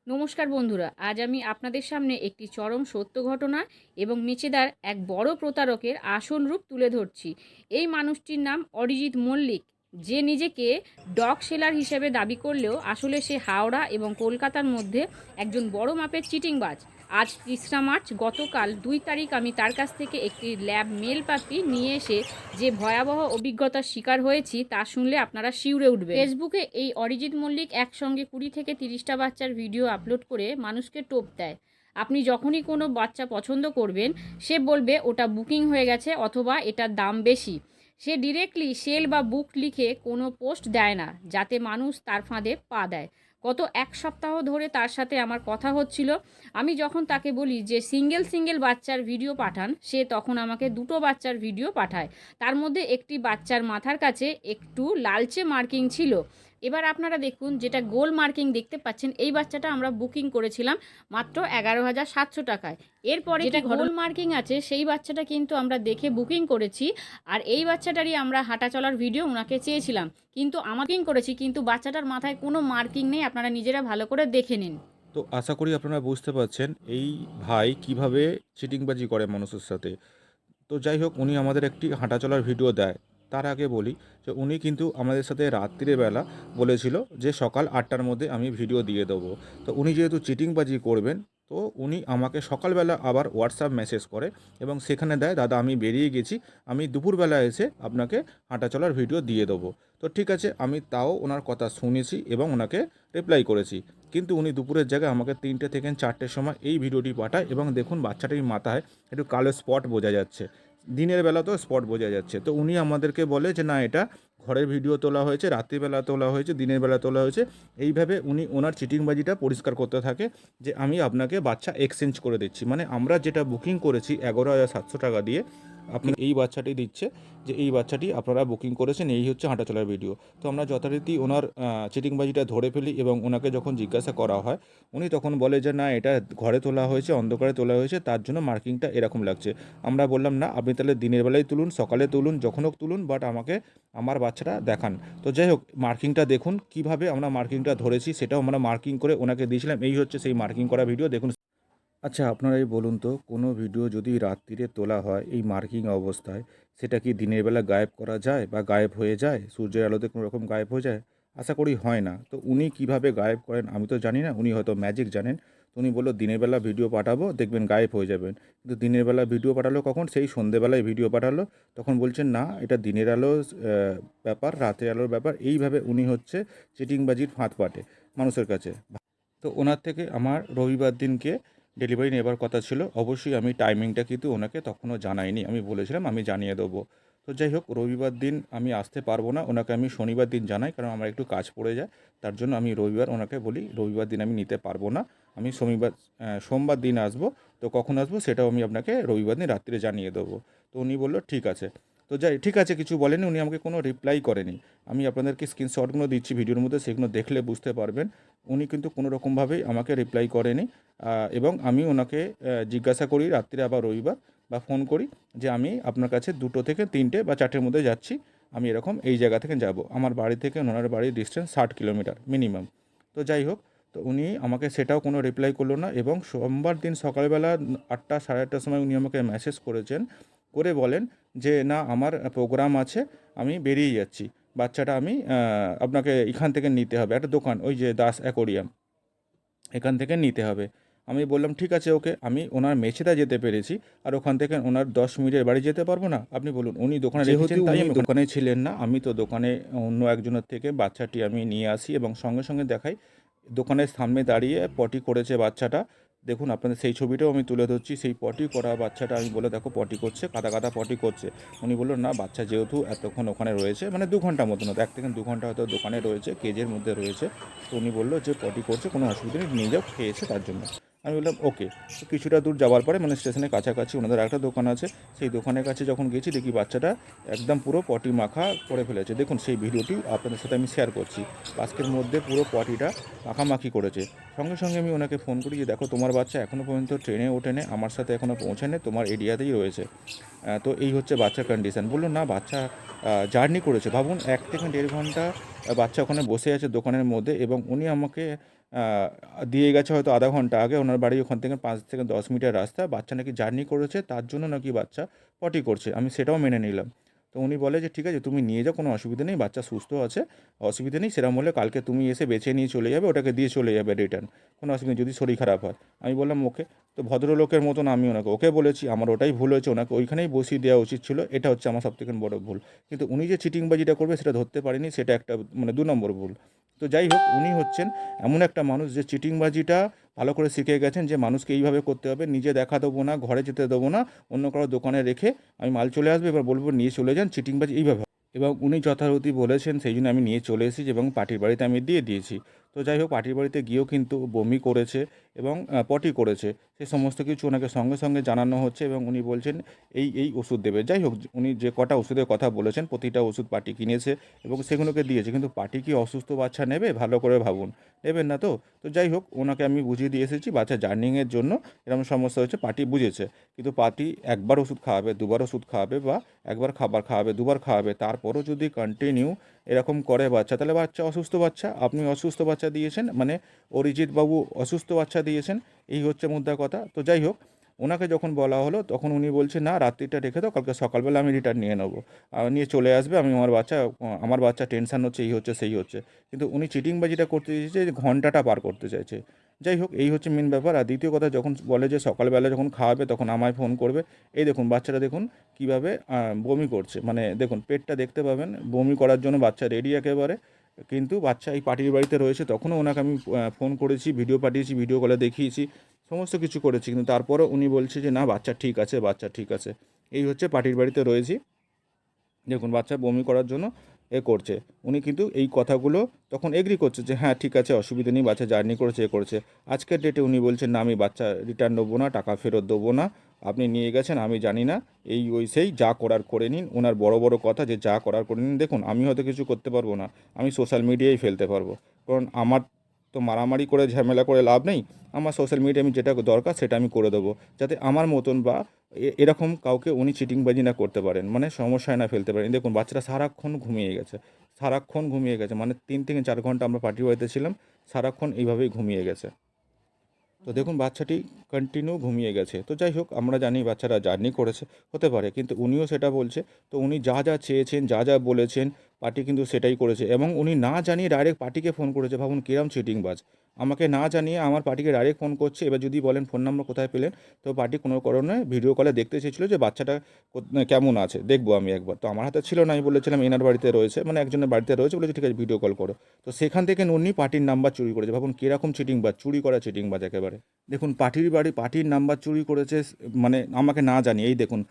নমস্কার বন্ধুরা, আজ আমি আপনাদের সামনে একটি চরম সত্য ঘটনা এবং মেচেদার এক বড় প্রতারকের আসল রূপ তুলে ধরছি। এই মানুষটির নাম অরিজিৎ মল্লিক, যে নিজেকে ডগ সেলার হিসেবে দাবি করলেও আসলে সে হাওড়া এবং কলকাতার মধ্যে একজন বড় মাপের চিটিংবাজ। আজ ৩রা মার্চ, গতকাল ২ তারিখ আমি তার কাছ থেকে একটি ল্যাব মেল পাপি নিয়ে এসে যে ভয়াবহ অভিজ্ঞতার শিকার হয়েছি তা শুনলে আপনারা শিউরে উঠবেন। ফেসবুকে এই অরিজিৎ মল্লিক একসঙ্গে ২০ থেকে ৩০টা বাচ্চার ভিডিও আপলোড করে মানুষকে টোপ দেয়। আপনি যখনই কোনো বাচ্চা পছন্দ করবেন, সে বলবে ওটা বুকিং হয়ে গেছে অথবা এটার দাম বেশি। সে ডিরেক্টলি সেল বা বুক লিখে কোনো পোস্ট দেয় না, যাতে মানুষ তার ফাঁদে পা দেয়। গত ১ সপ্তাহ ধরে তার সাথে আমার কথা হচ্ছিল। আমি যখন তাকে বলি যে সিঙ্গেল বাচ্চার ভিডিও পাঠান, সে তখন আমাকে ২টো বাচ্চার ভিডিও পাঠায়। তার মধ্যে একটি বাচ্চার মাথার কাছে একটু লালচে মার্কিং ছিল। এবার আপনারা দেখুন, যেটা গোল মার্কিং দেখতে পাচ্ছেন, এই বাচ্চাটা আমরা বুকিং করেছিলাম মাত্র ১১,৭০০ টাকায়। এরপরে যেটা গোল মার্কিং আছে সেই বাচ্চাটা কিন্তু আমরা দেখে বুকিং করেছি। আর এই বাচ্চাটারই আমরা হাঁটা চলার ভিডিও ওনাকে চেয়েছিলাম, কিন্তু আমাকে করেছি, কিন্তু বাচ্চাটার মাথায় কোনো মার্কিং নেই। আপনারা নিজেরা ভালো করে দেখে নিন। তো আশা করি আপনারা বুঝতে পারছেন এই ভাই কিভাবে চিটিংবাজি করে মানুষের সাথে। তো যাই হোক, উনি আমাদের একটি হাঁটা চলার ভিডিও দেয়। তার আগে বলি যে উনি কিন্তু আমাদের সাথে রাত্রিবেলা বলেছিল যে সকাল ৮টার মধ্যে আমি ভিডিও দিয়ে দেবো। তো উনি যেহেতু চিটিংবাজি করবেন, তো উনি আমাকে সকালবেলা আবার হোয়াটসঅ্যাপ মেসেজ করে এবং সেখানে দেয়, দাদা আমি বেরিয়ে গেছি, আমি দুপুরবেলা এসে আপনাকে হাঁটা চলার ভিডিও দিয়ে দেবো। তো ঠিক আছে, আমি তাও ওনার কথা শুনেছি এবং ওনাকে রিপ্লাই করেছি। কিন্তু উনি দুপুরের জায়গায় আমাকে ৩টে থেকে ৪টের সময় এই ভিডিওটি পাঠায় এবং দেখুন বাচ্চাটির মাথায় একটু কালো স্পট বোঝা যাচ্ছে। দিনের বেলাতেও স্পট বোঝা যাচ্ছে। তো উনি আমাদেরকে বলে যে না, এটা ঘরের ভিডিও তোলা হয়েছে, রাত্রিবেলা তোলা হয়েছে, দিনের বেলা তোলা হয়েছে। এইভাবে উনি ওনার চিটিংবাজিটা পরিষ্কার করতে থাকে যে আমি আপনাকে বাচ্চা এক্সচেঞ্জ করে দিচ্ছি। মানে আমরা যেটা বুকিং করেছি ১১,৭০০ টাকা দিয়ে, আপনি এই বাচ্চাটি দিচ্ছে যে এই বাচ্চাটি আপনারা বুকিং করেছেন, এই হচ্ছে হাঁটা চলার ভিডিও। তো আমরা যথারীতি ওনার চিটিংবাজিটা ধরে ফেলি এবং ওনাকে যখন জিজ্ঞাসা করা হয়, উনি তখন বলে যে না, এটা ঘরে তোলা হয়েছে, অন্ধকারে তোলা হয়েছে, তার জন্য মার্কিংটা এরকম লাগছে। আমরা বললাম না, আপনি তাহলে দিনের বেলায় তুলুন, সকালে তুলুন, যখন হোক তুলুন, বাট আমাকে আমার বাচ্চাটা দেখান। তো যাই হোক, মার্কিংটা দেখুন কিভাবে আমরা মার্কিংটা ধরেছি, সেটাও আমরা মার্কিং করে ওনাকে দিয়েছিলাম। এই হচ্ছে সেই মার্কিং করা ভিডিও, দেখুন। আচ্ছা, আপনারাই বলুন তো, কোনো ভিডিও যদি রাত্রিরে তোলা হয় এই মার্কিং অবস্থায়, সেটা কি দিনের বেলা গায়েব করা যায় বা গায়েব হয়ে যায়? সূর্যের আলোতে কোনো রকম গায়েব হয়ে যায়? আশা করি হয় না। তো উনি কিভাবে গায়েব করেন আমি তো জানি না, উনি হয়তো ম্যাজিক জানেন। তো উনি বলল দিনের বেলা ভিডিও পাঠাবো, দেখবেন গায়েব হয়ে যাবেন। কিন্তু দিনের বেলা ভিডিও পাঠালো কখন? সেই সন্ধেবেলায় ভিডিও পাঠালো। তখন বলছেন না, এটা দিনের আলোর ব্যাপার, রাতের আলোর ব্যাপার। এইভাবে উনি হচ্ছে চিটিংবাজির ফাঁদ পাতে মানুষের কাছে। তো ওনার থেকে আমার রবিবার দিনকে ডেলিভারি নেবার কথা ছিল। অবশ্যই আমি টাইমিংটা কিন্তু ওনাকে তখনও জানাইনি। আমি বলেছিলাম আমি জানিয়ে দেবো। তো যাই হোক, রবিবার দিন আমি আসতে পারবো না। ওনাকে আমি শনিবার দিন জানাই, কারণ আমার একটু কাজ পড়ে যায়। তার জন্য আমি রবিবার ওনাকে বলি, রবিবার দিন আমি নিতে পারবো না। আমি সোমবার দিন আসবো। তো কখন আসবো সেটাও আমি আপনাকে রবিবার দিন রাত্রে জানিয়ে দেবো। তো উনি বলল ঠিক আছে। তো যাই, ঠিক আছে কিছু বলেনি। উনি আমাকে কোনো রিপ্লাই করেনি। আমি আপনাদেরকে স্ক্রিনশটগুলো দিচ্ছি ভিডিওর মধ্যে, সেগুলো দেখলে বুঝতে পারবেন। উনি কিন্তু কোনো রকমভাবেই আমাকে রিপ্লাই করেনি। এবং আমি ওনাকে জিজ্ঞাসা করি রাত্রে আবার রবিবার, বা ফোন করি যে আমি আপনার কাছে ২টো থেকে ৩টে বা ৪টের মধ্যে যাচ্ছি। আমি এরকম এই জায়গা থেকে যাব। আমার বাড়ি থেকে ওনার বাড়ির ডিসটেন্স ৬০ কিলোমিটার মিনিমাম। তো যাই হোক, তো উনি আমাকে সেটাও কোনো রিপ্লাই করলো না এবং সোমবার দিন সকালবেলা ৮টা সাড়ে ৮টার সময় উনি আমাকে মেসেজ করেছেন, করে বলেন যে না, আমার প্রোগ্রাম আছে, আমি বেরিয়ে যাচ্ছি। বাচ্চাটা আমি আপনাকে এখান থেকে নিতে হবে, একটা দোকান ওই যে দাস অ্যাকোরিয়াম, এখান থেকে নিতে হবে। আমি বললাম ঠিক আছে, ওকে। আমি ওনার মেছেদা যেতে পেরেছি, আর ওখান থেকে ওনার ১০ মিনিটের বাড়ি যেতে পারবো না? আপনি বলুন। উনি দোকানে রেখেছেন, তাই উনি দোকানে ছিলেন না। আমি তো দোকানে অন্য একজনের থেকে বাচ্চাটি আমি নিয়ে আসি এবং সঙ্গে সঙ্গে দেখাই দোকানের সামনে দাঁড়িয়ে পটি করেছে বাচ্চাটা। দেখুন, আপনাদের সেই ছবিটাও আমি তুলে ধরছি। সেই পটি করা বাচ্চাটা, আমি বলে দেখো পটি করছে, কাদা কাদা পটি করছে। উনি বলল না, বাচ্চা যেহেতু এতক্ষণ ওখানে রয়েছে, মানে ২ ঘন্টা মতন, ১ থেকে ২ ঘন্টা হয়তো দোকানে রয়েছে, কেজের মধ্যে রয়েছে। তো উনি বলল যে পটি করছে, কোনো অসুবিধা নেই, নিয়ে যাও, খেয়েছে তার জন্য। আমি বললাম ওকে। তো কিছুটা দূর যাওয়ার পরে, মানে স্টেশনের কাছাকাছি ওনাদের একটা দোকান আছে, সেই দোকানের কাছে যখন গেছি, দেখি বাচ্চাটা একদম পুরো পটি মাখা করে ফেলেছে। দেখুন, সেই ভিডিওটি আপনাদের সাথে আমি শেয়ার করছি। বাস্কের মধ্যে পুরো পটিটা মাখামাখি করেছে। সঙ্গে সঙ্গে আমি ওনাকে ফোন করি যে দেখো, তোমার বাচ্চা এখনও পর্যন্ত ট্রেনে ওঠেনি, আমার সাথে এখনও পৌঁছায়নি, তোমার এরিয়াতেই রয়েছে। তো এই হচ্ছে বাচ্চার কন্ডিশান। বললো না, বাচ্চা জার্নি করেছে। ভাবুন, ১ থেকে ১.৫ ঘন্টা বাচ্চা ওখানে বসে আছে দোকানের মধ্যে, এবং উনি আমাকে দিয়ে গেছে হয়তো আধা ঘন্টা আগে, ওনার বাড়ি ওখান থেকে 5 থেকে 10 মিনিটের রাস্তা, বাচ্চা নাকি জার্নি করেছে, তার জন্য নাকি বাচ্চা পটি করছে। আমি সেটাও মেনে নিলাম। তো উনি বলে যে ঠিক আছে তুমি নিয়ে যাও, কোনো অসুবিধা নেই, বাচ্চা সুস্থ আছে, অসুবিধা নেই, সেরকম হলে কালকে তুমি এসে বেছে নিয়ে চলে যাবে, ওটাকে দিয়ে চলে যাবে রিটার্ন, কোনো অসুবিধা নেই যদি শরীর খারাপ হয়। আমি বললাম ওকে। তো ভদ্রলোকের মতন আমি ওকে বলেছি আমার ওটাই ভুল হয়েছে, ওনাকে ওইখানেই বসিয়ে দেওয়া উচিত ছিল, এটা হচ্ছে আমার সবথেকে বড় ভুল। কিন্তু উনি যে চিটিংবাজিটা করবে সেটা ধরতে পারেনি, সেটা একটা মানে 2 নম্বর ভুল। তো যাই হোক, উনি হচ্ছেন এমন একটা মানুষ যে চিটিংবাজিটা ভালো করে শিখে গেছেন, যে মানুষকে এইভাবে করতে হবে, নিজে দেখা দেবো না, ঘরে যেতে দেবো না, অন্য কারো দোকানে রেখে আমি মাল চলে আসবে, এবার বলবো নিয়ে চলে যান, চিটিংবাজি এইভাবে হয়। এবং উনি যথারীতি বলেছেন, সেই জন্য আমি নিয়ে চলে এসেছি এবং পার্টির বাড়িতে আমি দিয়ে দিয়েছি। তো যাই হোক, পার্টির বাড়িতে গিয়েও কিন্তু বমি করেছে এবং পটি করেছে। সে সমস্ত কিছু ওনাকে সঙ্গে সঙ্গে জানানো হচ্ছে এবং উনি বলছেন এই ওষুধ দেবে। যাই হোক, উনি যে কটা ওষুধের কথা বলেছেন প্রতিটা ওষুধ পার্টি কিনেছে এবং সেগুলোকে দিয়েছে। কিন্তু পার্টি কি অসুস্থ বাচ্চা নেবে? ভালো করে ভাবুন। নেবেন না তো? তো যাই হোক, ওনাকে আমি বুঝিয়ে দিয়ে এসেছি বাচ্চা জার্নিংয়ের জন্য এরকম সমস্যা হচ্ছে, পার্টি বুঝেছে। কিন্তু পার্টি একবার ওষুধ খাওয়াবে, দুবার ওষুধ খাওয়াবে বা একবার খাবার খাওয়াবে, দুবার খাওয়াবে, তারপরও যদি কন্টিনিউ এরকম করে বাচ্চা, তাহলে বাচ্চা অসুস্থ বাচ্চা। আপনি অসুস্থ বাচ্চা দিয়েছেন, মানে অরিজিৎ বাবু অসুস্থ বাচ্চা দিয়েছেন, এই হচ্ছে মুদ্রা কথা। তো যাই হোক, ওনাকে যখন বলা হলো তখন উনি বলছে না, রাত্রিটা রেখে দাও, কালকে সকালবেলা আমি রিটার্ন নিয়ে নেবো, নিয়ে চলে আসবে, আমি আমার বাচ্চা টেনশন হচ্ছে, এই হচ্ছে সেই হচ্ছে। কিন্তু উনি চিটিংবাজিটা করতে চাইছে যে ঘন্টাটা পার করতে চাইছে। যাই হোক, এই হচ্ছে মেন ব্যাপার। আর দ্বিতীয় কথা, যখন বলে যে সকালবেলা যখন খাওয়াবে তখন আমায় ফোন করবে, এই দেখুন বাচ্চাটা দেখুন কীভাবে বমি করছে, মানে দেখুন পেটটা দেখতে পাবেন, বমি করার জন্য বাচ্চা রেডি একেবারে। কিন্তু বাচ্চা এই পার্টির বাড়িতে রয়েছে, তখনও ওনাকে আমি ফোন করেছি, ভিডিও পাঠিয়েছি, ভিডিও কলে দেখিয়েছি, সমস্ত কিছু করেছি, কিন্তু তারপরেও উনি বলছে যে না, বাচ্চা ঠিক আছে, বাচ্চা ঠিক আছে। এই হচ্ছে পার্টির বাড়িতে রয়েছি, দেখুন বাচ্চা বমি করার জন্য করছে। উনি কিন্তু এই কথাগুলো তখন এগ্রি করছে যে হ্যাঁ ঠিক আছে, অসুবিধা নেই, বাচ্চা জার্নি করেছে, করেছে। আজকের ডেটে উনি বলছেন না, আমি বাচ্চা রিটার্ন নেবো না, টাকা ফেরত দেবো না, আপনি নিয়ে গেছেন আমি জানি না, এই ওই সেই যা করার করে নিন। ওনার বড় বড় কথা যে যা করার করে নিন। দেখুন আমি হয়তো কিছু করতে পারবো না, আমি সোশ্যাল মিডিয়ায় ফেলতে পারবো, কারণ আমার তো মারামারি করে ঝামেলা করে লাভ নেই। আমার সোশ্যাল মিডিয়ায় আমি যেটা দরকার সেটা আমি করে দেবো, যাতে আমার মতন বা এরকম কাউকে উনি চিটিংবাজি না করতে পারেন, মানে সমস্যায় না ফেলতে পারেন। দেখুন বাচ্চারা সারাক্ষণ ঘুমিয়ে গেছে, সারাক্ষণ ঘুমিয়ে গেছে, মানে 3 থেকে 4 ঘন্টা আমরা পার্টির বাড়িতে ছিলাম, সারাক্ষণ এইভাবেই ঘুমিয়ে গেছে। তো দেখুন বাচ্চাটি কন্টিনিউ ঘুমিয়ে গেছে। তো যাই হোক, আমরা জানি বাচ্চারা জার্নি করেছে, হতে পারে, কিন্তু উনিও সেটা বলছে। তো উনি যা যা চেয়েছেন, যা যা বলেছেন, পার্টি কিন্তু সেটাই করেছে এবং উনি না জানিয়ে ডাইরেক্ট পার্টিকে ফোন করেছে। ভাবুন কিরম চিটিংবাজ, আমাকে না জানিয়ে আমার পার্টিকে ডাইরেক্ট ফোন করছে। এবার যদি বলেন ফোন নম্বর কোথায় পেলেন, তো পার্টি কোনো কারণে ভিডিও কলে দেখতে চেয়েছিল যে বাচ্চাটা কেমন আছে, দেখবো আমি একবার। তো আমার হাতে ছিল না, আমি বলেছিলাম এনার বাড়িতে রয়েছে, মানে একজনের বাড়িতে রয়েছে, বলেছে ঠিক আছে ভিডিও কল করো। তো সেখান থেকে উনি পার্টির নাম্বার চুরি করেছে। ভাবুন কীরকম চিটিংবাজ, চুরি করা চিটিংবাজ একেবারে। দেখুন পার্টির নাম্বার চুরি করেছে, মানে আমাকে না জানিয়ে। এই দেখুন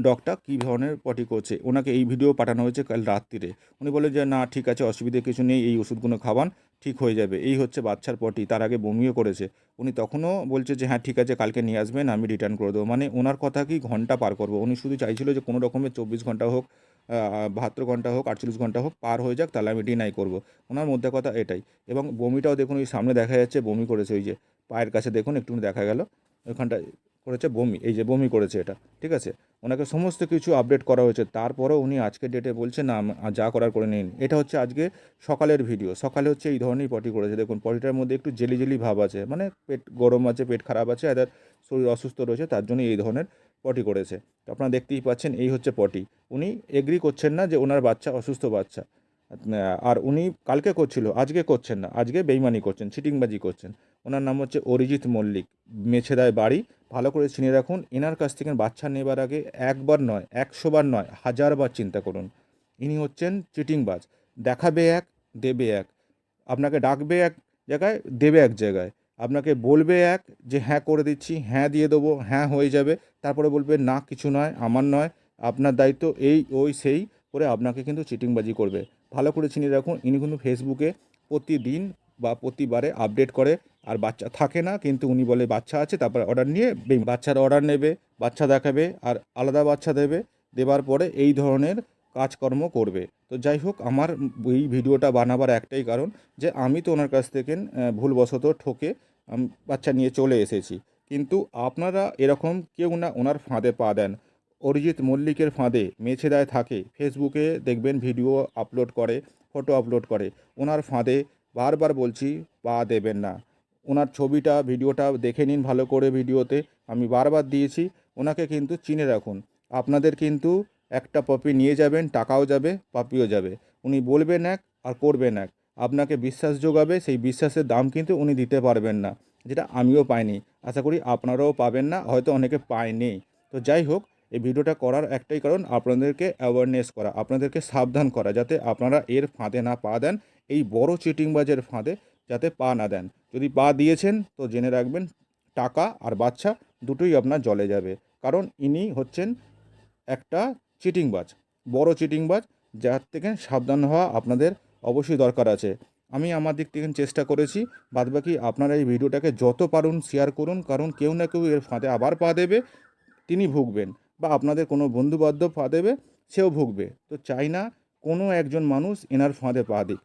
ডগটা কী ধরনের পটি করছে, ওনাকে এই ভিডিও পাঠানো হয়েছে কাল রাত্রিরে। উনি বলে যে না ঠিক আছে, অসুবিধে কিছু নেই, এই ওষুধগুলো খাওয়ান, ঠিক হয়ে যাবে। এই হচ্ছে বাচ্চার পটি, তার আগে বমিও করেছে। উনি তখনও বলছে যে হ্যাঁ ঠিক আছে, কালকে নিয়ে আসবেন, আমি রিটার্ন করে দেবো। মানে ওনার কথা কি ঘন্টা পার করবো, উনি শুধু চাইছিল যে কোনো রকমের 24 ঘন্টা হোক, 72 ঘন্টা হোক, 48 ঘন্টা হোক, পার হয়ে যাক, তাহলে আমি ডিনাই করবো। ওনার মধ্যে কথা এটাই। এবং বমিটাও দেখুন ওই সামনে দেখা যাচ্ছে, বমি করেছে, ওই যে পায়ের কাছে দেখুন একটু দেখা গেল, ওইখানটায় করেছে বমি, এই যে বমি করেছে এটা, ঠিক আছে। ওনাকে সমস্ত কিছু আপডেট করা হয়েছে, তারপরেও উনি আজকের ডেটে বলছে না, যা করার করে নিন। এটা হচ্ছে আজকে সকালের ভিডিও, সকালে হচ্ছে এই ধরনেরই পটি করেছে। দেখুন পটিটার মধ্যে একটু জেলি জেলি ভাব আছে, মানে পেট গরম আছে, পেট খারাপ আছে, এদের শরীর অসুস্থ রয়েছে, তার জন্য এই ধরনের পটি করেছে। তো আপনারা দেখতেই পাচ্ছেন, এই হচ্ছে পটি। উনি এগ্রি করছেন না যে ওনার বাচ্চা অসুস্থ বাচ্চা। আর উনি কালকে করছিল, আজকে করছেন না, আজকে বেইমানি করছেন, চিটিংবাজি করছেন। ওনার নাম হচ্ছে অরিজিৎ মল্লিক, মেছেদায় বাড়ি। ভালো করে চিনে রাখুন, এনার কাছ থেকে বাচ্চা নেবার আগে একবার নয়, 100 বার নয়, 1000 বার চিন্তা করুন। ইনি হচ্ছেন চিটিংবাজ। দেখাবে এক, দেবে এক। আপনাকে ডাকবে এক জায়গায়, দেবে এক জায়গায়। আপনাকে বলবে এক, যে হ্যাঁ করে দিচ্ছি, হ্যাঁ দিয়ে দেবো, হ্যাঁ হয়ে যাবে। তারপরে বলবে না কিছু নয়, আমার নয়, আপনার দায়িত্ব, এই ওই সেই করে আপনাকে কিন্তু চিটিংবাজি করবে। ভালো করে চিনে রাখুন, ইনি কিন্তু ফেসবুকে প্রতিদিন বা প্রতিবারে আপডেট করে। আর বাচ্চা থাকে না, কিন্তু উনি বলে বাচ্চা আছে, তারপরে অর্ডার নিয়ে বাচ্চার অর্ডার নেবে, বাচ্চা দেখাবে, আর আলাদা বাচ্চা দেবে, দেবার পরে এই ধরনের কাজকর্ম করবে। তো যাই হোক, আমার এই ভিডিওটা বানাবার একটাই কারণ, যে আমি তো ওনার কাছ থেকে ভুলবশত ঠকে বাচ্চা নিয়ে চলে এসেছি। কিন্তু আপনারা এরকম কেউ না ওনার ফাঁদে পা দেন। অরিজিৎ মল্লিকের ফাঁদে মেছেদায় থাকে, ফেসবুকে দেখবেন ভিডিও আপলোড করে, ফটো আপলোড করে, ওনার ফাঁদে বারবার বলছি পা দেবেন না। ওনার ছবিটা ভিডিওটা দেখে নিন ভালো করে ভিডিওতে, আমি বারবার দিয়েছি। ওনাকে কিন্তু চিনে রাখুন। আপনাদের কিন্তু একটা পপি নিয়ে যাবেন, টাকাও যাবে, পাপিও যাবে। উনি বলবেন এক আর করবেন এক। আপনাকে বিশ্বাস জোগাবে, সেই বিশ্বাসের দাম কিন্তু উনি দিতে পারবেন না, যেটা আমিও পাইনি। আশা করি আপনারাও পাবেন না, হয়তো অনেকে পায়নি। তো যাই হোক, এই ভিডিওটা করার একটাই কারণ, আপনাদেরকে অ্যাওয়ারনেস করা, আপনাদেরকে সাবধান করা, যাতে আপনারা এর ফাঁদে না পা দেন, এই বড় চিটিংবাজের ফাঁদে যাতে পা না দেন। যদি পা দিয়েছেন তো জেনে রাখবেন, টাকা আর বাচ্চা দুটোই আপনার জলে যাবে। কারণ ইনি হচ্ছেন একটা চিটিংবাজ, বড় চিটিংবাজ, যার থেকে সাবধান হওয়া আপনাদের অবশ্যই দরকার আছে। আমি আমার দিক থেকে চেষ্টা করেছি, বাদবাকি আপনারা এই ভিডিওটাকে যত পারুন শেয়ার করুন, কারণ কেউ না কেউ এর ফাঁদে আবার পা দেবে, তিনি ভুগবেন, বা আপনাদের কোনো বন্ধুবান্ধব পা দেবে, সেও ভুগবে। তো চাই না কোনো একজন মানুষ এনার ফাঁদে পা দিক।